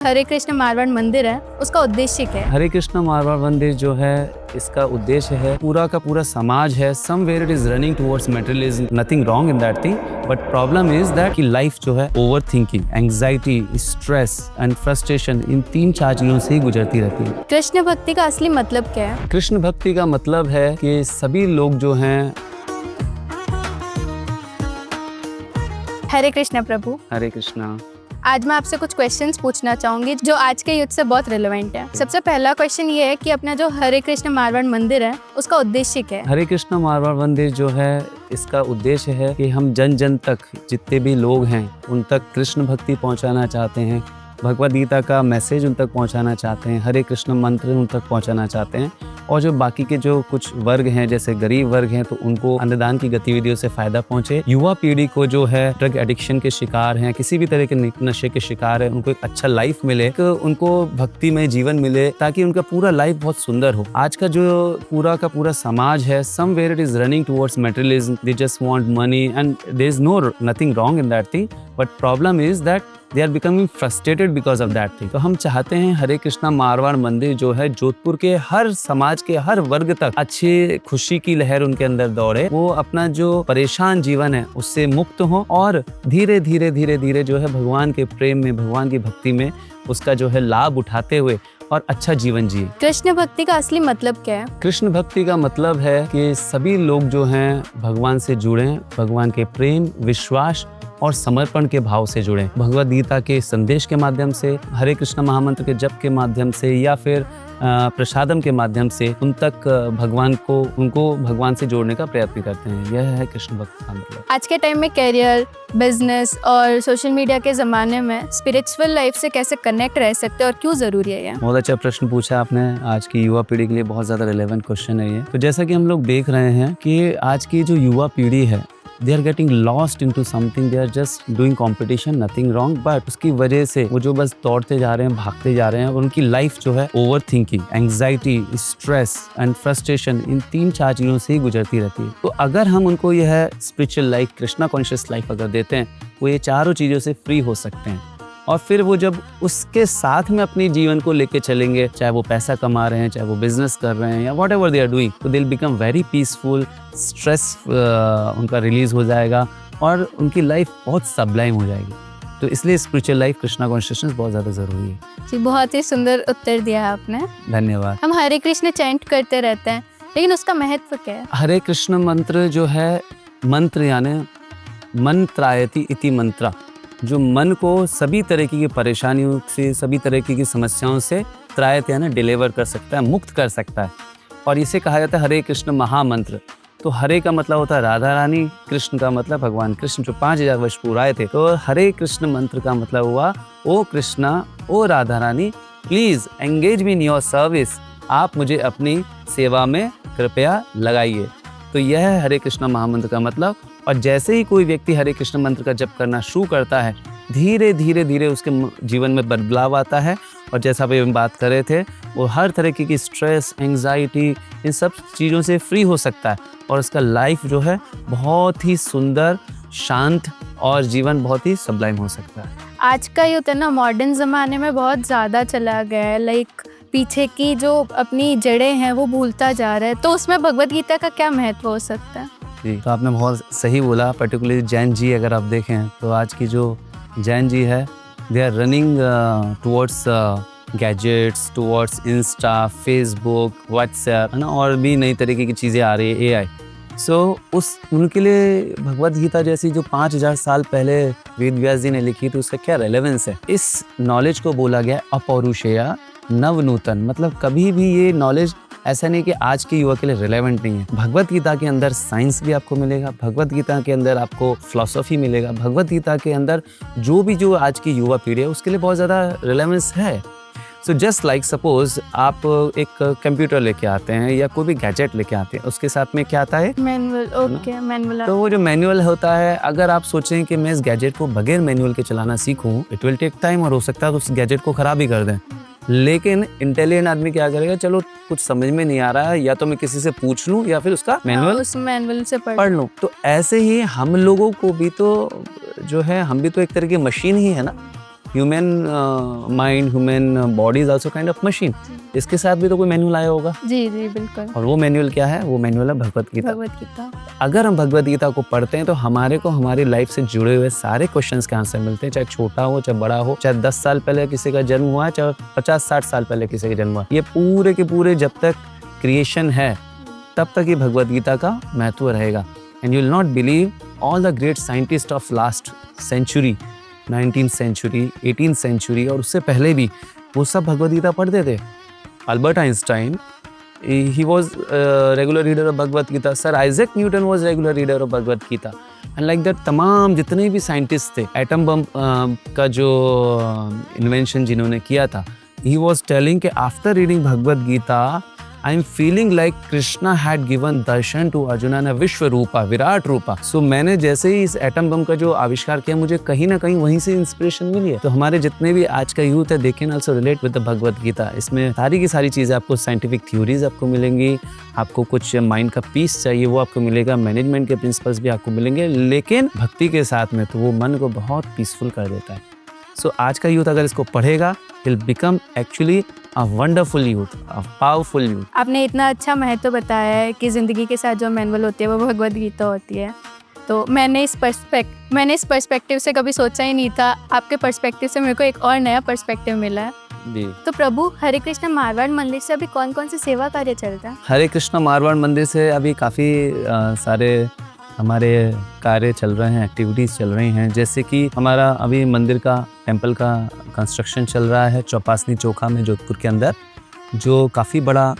हरे कृष्ण मारवाड़ मंदिर है, उसका उद्देश्य क्या है? हरे कृष्ण मारवाड़ मंदिर जो है, इसका उद्देश्य है पूरा का पूरा समाज है, somewhere it is running towards materialism, nothing wrong in that thing, but problem is that कि लाइफ जो है over thinking, anxiety, stress and frustration, इन 3-4 चीजों से ही गुजरती रहती है। कृष्ण भक्ति का असली मतलब क्या है? कृष्ण भक्ति का मतलब है कि सभी लोग जो हैं। हरे कृष्ण प्रभु। हरे कृष्णा। आज मैं आपसे कुछ क्वेश्चंस पूछना चाहूंगी जो आज के युग से बहुत रिलेवेंट है। सबसे पहला क्वेश्चन ये है कि अपना जो हरे कृष्ण मारवाड़ मंदिर है, उसका उद्देश्य क्या है? हरे कृष्ण मारवाड़ मंदिर जो है, इसका उद्देश्य है कि हम जन जन तक, जितने भी लोग हैं उन तक कृष्ण भक्ति पहुंचाना चाहते हैं, भगवद गीता का मैसेज उन तक पहुंचाना चाहते हैं, हरे कृष्ण मंत्र उन तक पहुंचाना चाहते हैं। और जो बाकी के जो कुछ वर्ग हैं, जैसे गरीब वर्ग हैं, तो उनको अन्नदान की गतिविधियों से फायदा पहुंचे। युवा पीढ़ी को जो है ड्रग एडिक्शन के शिकार हैं, किसी भी तरह के नशे के शिकार हैं, उनको एक अच्छा लाइफ मिले, उनको भक्ति में जीवन मिले, ताकि उनका पूरा लाइफ बहुत सुंदर हो। आज का जो पूरा का पूरा समाज है, somewhere it is running towards materialism, they just want money and there is nothing wrong in that thing, but problem is that they are becoming frustrated because of that thing. तो हम चाहते हैं हरे कृष्णा मारवाड़ मंदिर जो है, जोधपुर के हर समाज के हर वर्ग तक अच्छी खुशी की लहर उनके अंदर दौड़े, वो अपना जो परेशान जीवन है उससे मुक्त हो और धीरे धीरे जो है भगवान के प्रेम में, भगवान की भक्ति में उसका जो है लाभ उठाते हुए और अच्छा जीवन जिए। कृष्ण भक्ति का असली मतलब क्या है? कृष्ण भक्ति का मतलब है कि सभी लोग जो हैं भगवान से जुड़ें, भगवान के प्रेम, विश्वास और समर्पण के भाव से जुड़ें। भगवद गीता के संदेश के माध्यम से, हरे कृष्ण महामंत्र के जप के माध्यम से, या फिर प्रसादम के माध्यम से उन तक उनको भगवान से जोड़ने का प्रयत्न करते हैं। यह है कृष्ण भक्ति का मतलब। आज के टाइम में कैरियर, बिजनेस और सोशल मीडिया के ज़माने में स्पिरिचुअल लाइफ से कैसे कनेक्ट रह सकते हैं और क्यों ज़रूरी है ये? बहुत अच्छा प्रश्न पूछा आपने। आज की युवा पीढ़ी के लिए बहुत ज़्यादा रिलेवेंट क्वेश्चन है ये। तो जैसा कि हम लोग देख रहे हैं कि आज की जो युवा पीढ़ी है, they are getting lost into something, they are just doing competition, nothing wrong, but उसकी वजह से वो जो बस दौड़ते जा रहे हैं, भागते जा रहे हैं, और उनकी लाइफ जो है over thinking, anxiety, stress and frustration, इन 3-4 चीज़ों से ही गुजरती रहती है। तो अगर हम उनको यह spiritual life, Krishna conscious life अगर देते हैं, वो ये चारों चीज़ों से फ्री हो सकते हैं। और फिर वो जब उसके साथ में अपने जीवन को लेके चलेंगे, चाहे वो पैसा कमा रहे हैं, चाहे वो बिजनेस कर रहे हैं, या whatever they are doing, तो they will become very peaceful, stress उनका रिलीज हो जाएगा और उनकी लाइफ बहुत सबलाइम हो जाएगी। तो इसलिए स्पिरिचुअल लाइफ, कृष्णा कॉन्शियसनेस बहुत ज़्यादा ज़रूरी है। जी, बहुत ही सुंदर उत्तर दिया है आपने। धन्यवाद। हम हरे कृष्ण चैंट करते रहते हैं, लेकिन उसका महत्व क्या है? हरे कृष्ण मंत्र जो है, मंत्र यानी मन त्रायति इति मंत्रा, जो मन को सभी तरह की परेशानियों से, सभी तरह की समस्याओं से त्रायत यानी डिलीवर कर सकता है, मुक्त कर सकता है। और इसे कहा जाता है हरे कृष्ण महामंत्र। तो हरे का मतलब होता है राधा रानी, कृष्ण का मतलब भगवान कृष्ण जो 5000 वर्ष पूर्व आए थे। तो हरे कृष्ण मंत्र का मतलब हुआ, ओ कृष्णा, ओ Radha Rani, please engage me in your service, आप मुझे अपनी सेवा में कृपया लगाइए। तो यह है हरे कृष्ण महामंत्र का मतलब। और जैसे ही कोई व्यक्ति हरे कृष्ण मंत्र का जप करना शुरू करता है, धीरे धीरे उसके जीवन में बदलाव आता है। और जैसा अभी हम बात कर रहे थे, वो हर तरह की स्ट्रेस, एंग्जाइटी, इन सब चीज़ों से फ्री हो सकता है और उसका लाइफ जो है बहुत ही सुंदर, शांत और जीवन बहुत ही सबलाइम हो सकता है। आज का यूथ है ना, मॉडर्न ज़माने में बहुत ज़्यादा चला गया है, लाइक पीछे की जो अपनी जड़ें हैं वो भूलता जा रहा है। तो उसमें भगवद गीता का क्या महत्व हो सकता है? जी, तो आपने बहुत सही बोला। पर्टिकुलरली जैन जी अगर आप देखें, तो आज की जो जैन जी है, they are running towards gadgets, towards Insta, Facebook, WhatsApp, है ना, और भी नई तरीके की चीज़ें आ रही है, एआई। सो उनके लिए भगवद गीता जैसी जो 5000 साल पहले वेद व्यास जी ने लिखी, तो उसका क्या रेलेवेंस है? इस नॉलेज को बोला गया अपौरुषेय नवनूतन, मतलब कभी भी ये नॉलेज ऐसा नहीं कि आज के युवा के लिए रिलेवेंट नहीं है। भगवद गीता के अंदर साइंस भी आपको मिलेगा, भगवद गीता के अंदर आपको फिलॉसफी मिलेगा, भगवद गीता के अंदर जो आज की युवा पीढ़ी है उसके लिए बहुत ज़्यादा रिलेवेंस है। सो जस्ट लाइक सपोज आप एक कंप्यूटर लेके आते हैं या कोई भी गैजेट लेके आते हैं, उसके साथ में क्या आता है? मैनुअल। Okay, manual. तो वो जो मैनुअल होता है, अगर आप सोचें कि मैं इस गैजेट को बगैर मैनुअल के चलाना सीखूं, इट विल टेक टाइम, और हो सकता है तो उस गैजेट को खराब ही कर दें। लेकिन इंटेलिजेंट आदमी क्या करेगा, चलो कुछ समझ में नहीं आ रहा है, या तो मैं किसी से पूछ लूं या फिर उसका मैनुअल से पढ़ लूं। तो ऐसे ही हम लोगों को भी तो जो है, हम भी तो एक तरह की मशीन ही है ना। Human mind, human body is also kind of machine. इसके साथ भी तो कोई मैनुअल आया होगा, जी जी बिल्कुल। और वो मैनुअल क्या है? वो मैनुअल है भगवत गीता। भगवत गीता। अगर हम भगवत गीता को पढ़ते हैं तो हमारे को हमारी लाइफ से जुड़े हुए सारे क्वेश्चंस के आंसर मिलते हैं, चाहे छोटा हो चाहे बड़ा हो, चाहे 10 साल पहले किसी का जन्म हुआ है, चाहे 50-60 साल पहले किसी का जन्म हुआ। ये पूरे के पूरे जब तक क्रिएशन है तब तक ये भगवत गीता का महत्व रहेगा। And you will not believe all the great scientist of last century, 19th century, 18th century और उससे पहले भी, वो सब भगवत गीता पढ़ते थे। Albert Einstein, he was a regular reader of Bhagavad Gita. Sir Isaac Newton was regular reader of Bhagavad Gita. And like that तमाम जितने भी साइंटिस्ट थे, एटम बम का जो इन्वेंशन जिन्होंने किया था, he was telling कि after reading Bhagavad Gita I am feeling like Krishna had given darshan to Arjuna ने विश्व रूपा, विराट रूपा। सो मैंने जैसे ही इस एटम बम का जो आविष्कार किया, मुझे कहीं ना कहीं वहीं से इंस्पिरेशन मिली है। तो हमारे जितने भी आज का यूथ है, they can also relate with the Bhagavad Gita. इसमें सारी की सारी चीज़ें आपको, साइंटिफिक थ्योरीज आपको मिलेंगी, आपको कुछ माइंड का पीस चाहिए वो आपको मिलेगा, मैनेजमेंट के प्रिंसिपल्स भी आपको मिलेंगे, लेकिन भक्ति के साथ में तो वो मन को बहुत पीसफुल कर देता है। सो आज का यूथ अगर इसको पढ़ेगा, will become actually a wonderful youth, a powerful youth. आपने इतना अच्छा महत्व बताया है कि ज़िंदगी के साथ जो मैनुअल होती है वो भगवत गीता होती है। तो मैंने इस पर्सपेक्टिव से कभी सोचा ही नहीं था। आपके पर्सपेक्टिव से मेरे को एक और नया पर्सपेक्टिव मिला है। जी। तो प्रभु, हरे कृष्ण मारवाड़ मंदिर से अभी कौन कौन से सेवा कार्य चलता है? हरे कृष्ण मारवाड़ मंदिर से अभी काफ़ी सारे हमारे कार्य चल रहे हैं, एक्टिविटीज़ चल रही हैं। जैसे कि हमारा अभी मंदिर का, टेंपल का कंस्ट्रक्शन चल रहा है चौपासनी चोखा में, जोधपुर के अंदर, जो काफ़ी बड़ा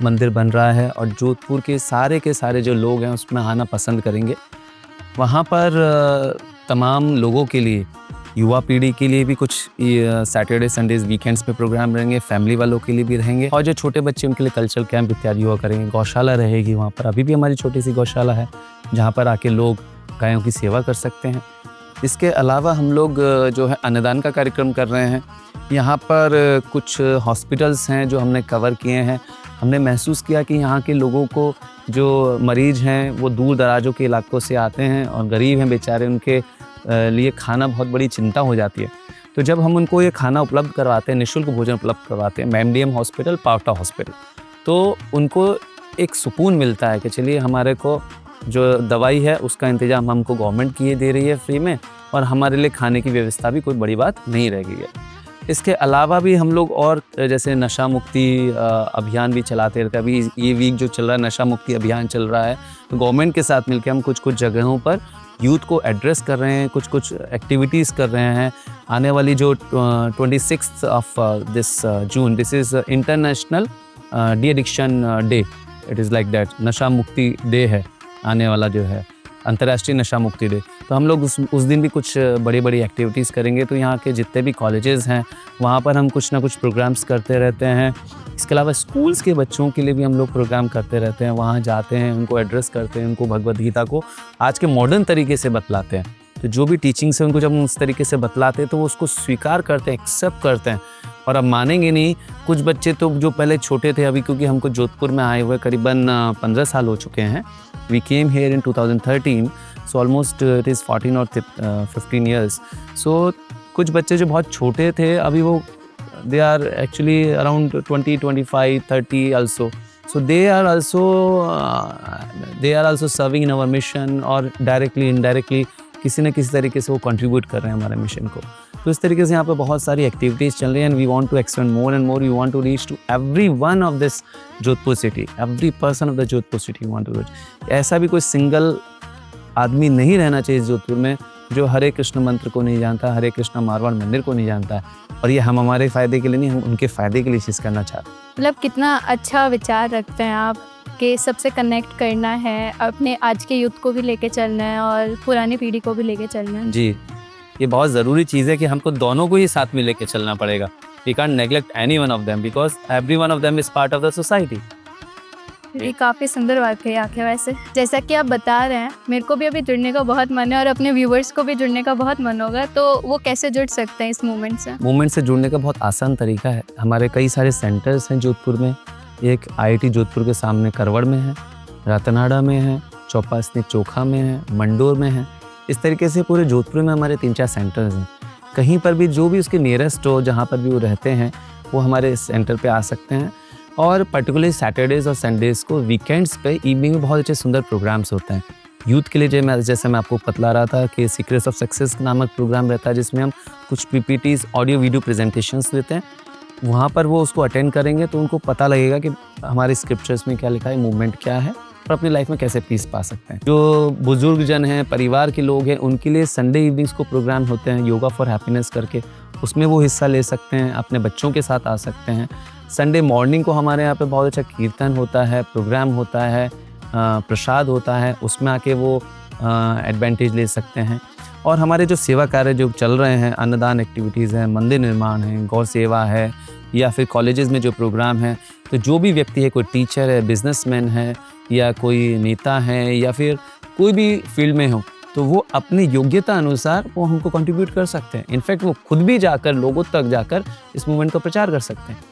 मंदिर बन रहा है और जोधपुर के सारे जो लोग हैं उसमें आना पसंद करेंगे। वहाँ पर तमाम लोगों के लिए, युवा पीढ़ी के लिए भी कुछ सैटरडे संडेज वीकेंड्स पे प्रोग्राम रहेंगे, फैमिली वालों के लिए भी रहेंगे, और जो छोटे बच्चे उनके लिए कल्चरल कैंप इत्यादि हुआ करेंगे। गौशाला रहेगी वहाँ पर, अभी भी हमारी छोटी सी गौशाला है जहाँ पर आके लोग गायों की सेवा कर सकते हैं। इसके अलावा हम लोग जो है अन्नदान का कार्यक्रम कर रहे हैं। यहाँ पर कुछ हॉस्पिटल्स हैं जो हमने कवर किए हैं। हमने महसूस किया कि यहाँ के लोगों को, जो मरीज़ हैं वो दूर दराजों के इलाकों से आते हैं और गरीब हैं बेचारे, उनके लिए खाना बहुत बड़ी चिंता हो जाती है। तो जब हम उनको ये खाना उपलब्ध करवाते हैं, निःशुल्क भोजन उपलब्ध करवाते हैं, MDM हॉस्पिटल, पावटा हॉस्पिटल, तो उनको एक सुकून मिलता है कि चलिए हमारे को जो दवाई है उसका इंतज़ाम हमको गवर्नमेंट की दे रही है फ्री में, और हमारे लिए खाने की व्यवस्था भी कोई बड़ी बात नहीं रह गई है। इसके अलावा भी हम लोग और जैसे नशा मुक्ति अभियान भी चलाते रहते हैं। अभी ये वीक जो चल रहा है, नशा मुक्ति अभियान चल रहा है, तो गवर्नमेंट के साथ मिलकर हम कुछ जगहों पर यूथ को एड्रेस कर रहे हैं, कुछ एक्टिविटीज़ कर रहे हैं। आने वाली जो 26 of this June, this is international de addiction day, it is like that, नशा मुक्ति डे है आने वाला, जो है अंतर्राष्ट्रीय नशा मुक्ति डे। तो हम लोग उस दिन भी कुछ बड़ी एक्टिविटीज़ करेंगे। तो यहाँ के जितने भी कॉलेजेस हैं वहाँ पर हम कुछ ना कुछ प्रोग्राम्स करते रहते हैं। इसके अलावा स्कूल्स के बच्चों के लिए भी हम लोग प्रोग्राम करते रहते हैं। वहाँ जाते हैं, उनको एड्रेस करते हैं, उनको भगवत गीता को आज के मॉडर्न तरीके से बतलाते हैं। तो जो भी टीचिंग्स है उनको जब हम उस तरीके से बतलाते हैं तो वो उसको स्वीकार करते हैं, एक्सेप्ट करते हैं। और अब मानेंगे नहीं, कुछ बच्चे तो जो पहले छोटे थे, अभी क्योंकि हमको जोधपुर में आए हुए करीबन 15 साल हो चुके हैं। We came here in 2013, so almost it is 14 और 15 ईयर्स। सो कुछ बच्चे जो बहुत छोटे थे, अभी वो they are actually around 20, 25, 30 also. So they are also serving in our mission, और directly indirectly किसी न किसी तरीके से वो contribute कर रहे हैं हमारे मिशन को। तो इस तरीके से यहाँ पे बहुत सारी एक्टिविटीज़ चल रही हैं, and we want to expand more and more. We want to reach to every one of this Jodhpur city, every person of the Jodhpur city we want to reach. ऐसा भी कोई सिंगल आदमी नहीं रहना चाहिए जोधपुर में जो हरे कृष्ण मंत्र को नहीं जानता, हरे कृष्ण मारवाड़ मंदिर को नहीं जानता है। और ये हम हमारे फ़ायदे के लिए नहीं, हम उनके फ़ायदे के लिए चीज़ करना चाहते हैं। मतलब कितना अच्छा विचार रखते हैं आप कि सबसे कनेक्ट करना है, अपने आज के यूथ को भी लेके चलना है और पुरानी पीढ़ी को भी लेके चलना है। जी, ये बहुत ज़रूरी चीज़ है कि हमको दोनों को ही साथ में लेके चलना पड़ेगा। We can't neglect any one of them because every one of them is part of the society. ये काफ़ी सुंदर बात कही आपने। वैसे जैसा कि आप बता रहे हैं, मेरे को भी अभी जुड़ने का बहुत मन है और अपने व्यूवर्स को भी जुड़ने का बहुत मन होगा, तो वो कैसे जुड़ सकते हैं इस मूवमेंट से? मूवमेंट से जुड़ने का बहुत आसान तरीका है। हमारे कई सारे सेंटर्स हैं जोधपुर में। एक IIT जोधपुर के सामने करवड़ में है, रतनाड़ा में है, चौपासनी चोखा में है, मंडोर में है। इस तरीके से पूरे जोधपुर में हमारे 3-4 सेंटर्स हैं। कहीं पर भी जो भी उसके नियरेस्ट हो, जहाँ पर भी वो रहते हैं, वो हमारे सेंटर पे आ सकते हैं। और पर्टिकुलरली सैटरडेज़ और संडेज़ को, वीकेंड्स पे इवनिंग में बहुत अच्छे सुंदर प्रोग्राम्स होते हैं यूथ के लिए। जैसे मैं आपको बतला रहा था कि सीक्रेट्स ऑफ सक्सेस नामक प्रोग्राम रहता है, जिसमें हम कुछ पीपीटीज़, ऑडियो वीडियो प्रेजेंटेशंस देते हैं। वहाँ पर वो उसको अटेंड करेंगे तो उनको पता लगेगा कि हमारे स्क्रिप्चर्स में क्या लिखा है, मूवमेंट क्या है और अपनी लाइफ में कैसे पीस पा सकते हैं। जो बुजुर्ग जन हैं, परिवार के लोग हैं, उनके लिए संडे इवनिंग्स को प्रोग्राम होते हैं योगा फॉर हैप्पीनेस करके, उसमें वो हिस्सा ले सकते हैं, अपने बच्चों के साथ आ सकते हैं। संडे मॉर्निंग को हमारे यहाँ पे बहुत अच्छा कीर्तन होता है, प्रोग्राम होता है, प्रसाद होता है, उसमें आके वो एडवांटेज ले सकते हैं। और हमारे जो सेवा कार्य जो चल रहे हैं, अन्नदान एक्टिविटीज़ हैं, मंदिर निर्माण है, गौ सेवा है, या फिर कॉलेजेस में जो प्रोग्राम है, तो जो भी व्यक्ति है, कोई टीचर है, बिजनेसमैन है, या कोई नेता है, या फिर कोई भी फील्ड में हो, तो वो अपनी योग्यता अनुसार वो हमको कंट्रीब्यूट कर सकते हैं। इनफैक्ट वो खुद भी जाकर लोगों तक जाकर इस मूवमेंट का प्रचार कर सकते हैं।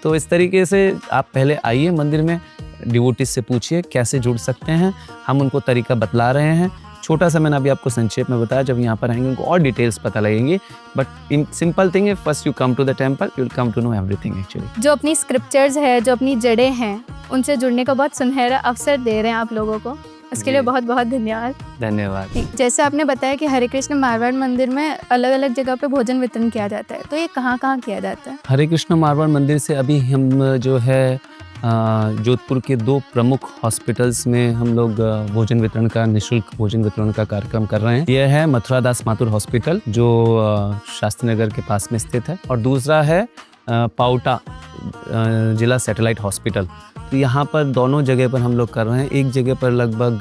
तो इस तरीके से आप पहले आइए मंदिर में, डिवोटीज से पूछिए कैसे जुड़ सकते हैं, हम उनको तरीका बतला रहे हैं। छोटा सा मैंने अभी आपको संक्षेप में बताया, जब यहाँ पर आएंगे उनको और डिटेल्स पता लगेंगी। बट इन सिंपल थिंग है, first you come to the temple, you will come to know everything actually. जो अपनी स्क्रिप्चर्स है, जो अपनी जड़ें हैं, उनसे जुड़ने का बहुत सुनहरा अवसर दे रहे हैं आप लोगों को, उसके लिए बहुत बहुत धन्यवाद। धन्यवाद। जैसे आपने बताया कि हरे कृष्ण मारवाड़ मंदिर में अलग अलग जगह पे भोजन वितरण किया जाता है, तो ये कहाँ कहाँ किया जाता है? हरे कृष्ण मारवाड़ मंदिर से अभी हम जो है जोधपुर के 2 प्रमुख हॉस्पिटल्स में हम लोग भोजन वितरण का, निःशुल्क भोजन वितरण का कार्यक्रम कर रहे हैं। यह है मथुरा दास माथुर हॉस्पिटल जो शास्त्री नगर के पास में स्थित है, और दूसरा है पाउटा जिला सैटेलाइट हॉस्पिटल। तो यहाँ पर दोनों जगह पर हम लोग कर रहे हैं। एक जगह पर लगभग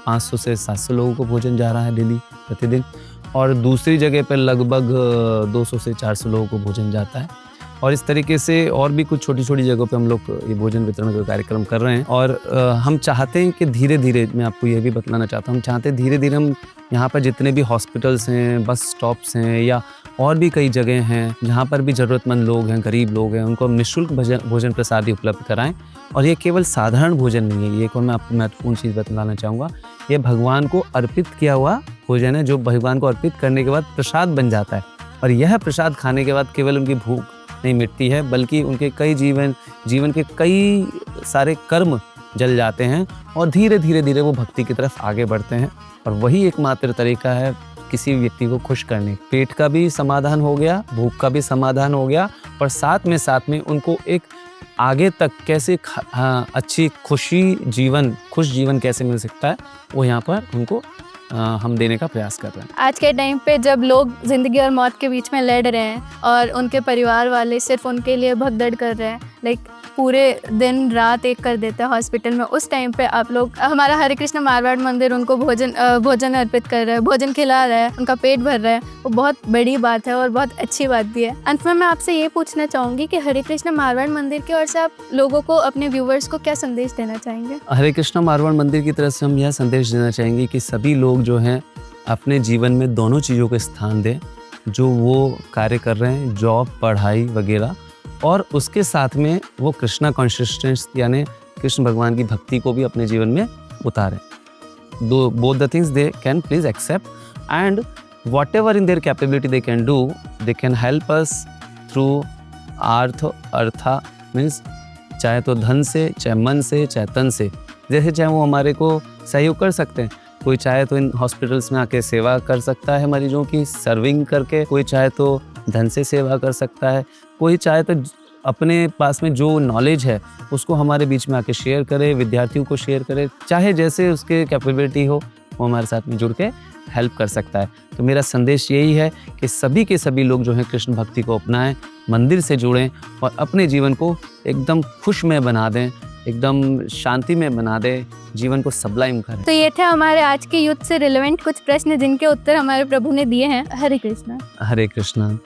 500 से 700 लोगों को भोजन जा रहा है डेली, प्रतिदिन, और दूसरी जगह पर लगभग 200 से 400 लोगों को भोजन जाता है। और इस तरीके से और भी कुछ छोटी छोटी जगहों पे हम लोग ये भोजन वितरण का कार्यक्रम कर रहे हैं। और हम चाहते हैं कि धीरे धीरे, मैं आपको ये भी बतलाना चाहता हूँ, हम चाहते हैं धीरे धीरे हम यहाँ पर जितने भी हॉस्पिटल्स हैं, बस स्टॉप्स हैं, या और भी कई जगह हैं जहाँ पर भी ज़रूरतमंद लोग हैं, गरीब लोग हैं, उनको हम निःशुल्क भोजन प्रसादी उपलब्ध कराएं। और ये केवल साधारण भोजन नहीं है, ये एक और मैं आपको महत्वपूर्ण चीज़ बतलाना चाहूँगा, ये भगवान को अर्पित किया हुआ भोजन है, जो भगवान को अर्पित करने के बाद प्रसाद बन जाता है। और यह प्रसाद खाने के बाद केवल उनकी भूख नहीं मिटती है, बल्कि उनके कई जीवन के कई सारे कर्म जल जाते हैं, और धीरे धीरे वो भक्ति की तरफ आगे बढ़ते हैं। और वही एकमात्र तरीका है किसी व्यक्ति को खुश करने। पेट का भी समाधान हो गया, भूख का भी समाधान हो गया, और साथ में उनको एक आगे तक कैसे अच्छी खुश जीवन कैसे मिल सकता है, वो यहाँ पर उनको हम देने का प्रयास कर रहे हैं। आज के टाइम पे जब लोग ज़िंदगी और मौत के बीच में लड़ रहे हैं, और उनके परिवार वाले सिर्फ उनके लिए भगदड़ कर रहे हैं, लाइक पूरे दिन रात एक कर देते हैं हॉस्पिटल में, उस टाइम पे आप लोग, हमारा हरे कृष्ण मारवाड़ मंदिर उनको भोजन अर्पित कर रहा है, भोजन खिला रहा है, उनका पेट भर रहा है, वो बहुत बड़ी बात है और बहुत अच्छी बात भी है। अंत में मैं आपसे ये पूछना चाहूँगी कि हरे कृष्ण मारवाड़ मंदिर की ओर से आप लोगों को, अपने व्यूवर्स को क्या संदेश देना चाहेंगे? हरे कृष्ण मारवाड़ मंदिर की तरफ से हम यह संदेश देना चाहेंगे कि सभी लोग जो हैं अपने जीवन में दोनों चीज़ों को स्थान दें, जो वो कार्य कर रहे हैं, जॉब, पढ़ाई वगैरह, और उसके साथ में वो कृष्णा कॉन्शियसनेस यानी कृष्ण भगवान की भक्ति को भी अपने जीवन में उतारें। Both the things they can please accept, and whatever in their capability they can do, they can help us through अर्था मीन्स चाहे तो धन से, चाहे मन से, चाहे तन से, जैसे चाहे वो हमारे को सहयोग कर सकते हैं। कोई चाहे तो इन हॉस्पिटल्स में आके सेवा कर सकता है मरीजों की सर्विंग करके, कोई चाहे तो धन से सेवा कर सकता है, कोई चाहे तो अपने पास में जो नॉलेज है उसको हमारे बीच में आके शेयर करे, विद्यार्थियों को शेयर करे, चाहे जैसे उसके कैपेबिलिटी हो वो हमारे साथ में जुड़ के हेल्प कर सकता है। तो मेरा संदेश यही है कि सभी के सभी लोग जो हैं कृष्ण भक्ति को अपनाएं, मंदिर से जुड़ें और अपने जीवन को एकदम खुशमय बना दें, एकदम शांति में बना दे, जीवन को सबलाइम करें। तो ये थे हमारे आज के युद्ध से रिलेवेंट कुछ प्रश्न जिनके उत्तर हमारे प्रभु ने दिए हैं। हरे कृष्णा। हरे कृष्णा।